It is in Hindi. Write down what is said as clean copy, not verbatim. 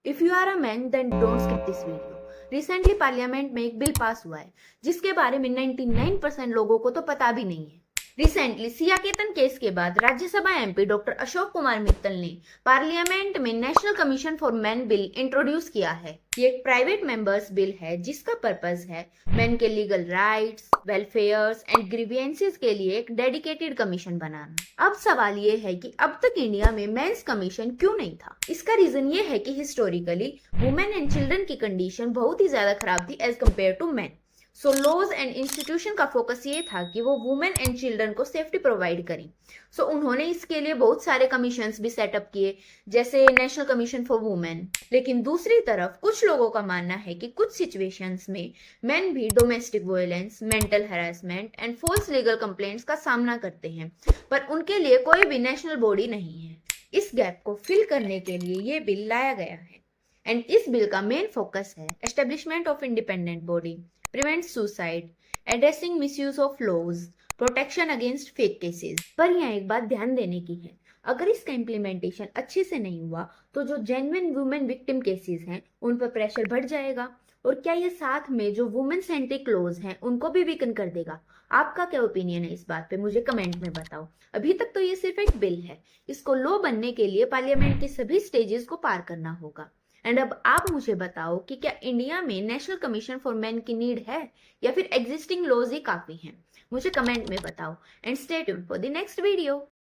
If you are a man then don't skip this video. Recently parliament में एक बिल पास हुआ है जिसके बारे में 99% लोगों को तो पता भी नहीं है। रिसेंटली सिया केतन केस के बाद राज्यसभा एमपी डॉक्टर अशोक कुमार मित्तल ने पार्लियामेंट में national commission for man bill introduce किया है। ये एक प्राइवेट मेंबर्स बिल है जिसका पर्पस है मैन के legal rights, welfares and grievances के लिए एक डेडिकेटेड कमीशन बनाना। अब सवाल ये है कि अब तक इंडिया में मेंस कमीशन क्यों नहीं था। इसका रीजन ये है कि हिस्टोरिकली वुमेन एंड चिल्ड्रन की कंडीशन बहुत ही ज्यादा खराब थी as compared to man. So laws and institution का फोकस ये था कि वो वुमेन एंड चिल्ड्रन को सेफ्टी प्रोवाइड करें। सो उन्होंने इसके लिए बहुत सारे कमीशंस भी सेटअप किए, जैसे नेशनल कमीशन फॉर वुमेन। लेकिन दूसरी तरफ कुछ लोगों का मानना है कि कुछ सिचुएशंस में मेन भी domestic violence, mental harassment and false legal complaints का सामना करते हैं, पर उनके लिए कोई भी नेशनल बॉडी नहीं है। इस गैप को फिल करने के लिए ये बिल लाया गया है एंड इस बिल का मेन फोकस है establishment of independent body, prevent suicide, addressing misuse of laws, protection against fake cases. पर यहाँ एक बात ध्यान देने की है, अगर इसका इम्प्लीमेंटेशन अच्छे से नहीं हुआ तो जो जेन्युइन वुमेन विक्टिम केसेस हैं उन पर प्रेशर बढ़ जाएगा, और क्या ये साथ में जो वुमेन सेंट्रिक लॉज हैं उनको भी वीकन कर देगा। आपका क्या ओपिनियन है इस बात पे, मुझे कमेंट में बताओ। अभी तक तो ये सिर्फ एक बिल है, इसको लॉ बनने के लिए पार्लियामेंट के सभी स्टेजेस को पार करना होगा। एंड अब आप मुझे बताओ कि क्या इंडिया में नेशनल कमीशन फॉर मेन की नीड है या फिर एग्जिस्टिंग लॉज ही काफी हैं। मुझे कमेंट में बताओ and stay tuned for the next video.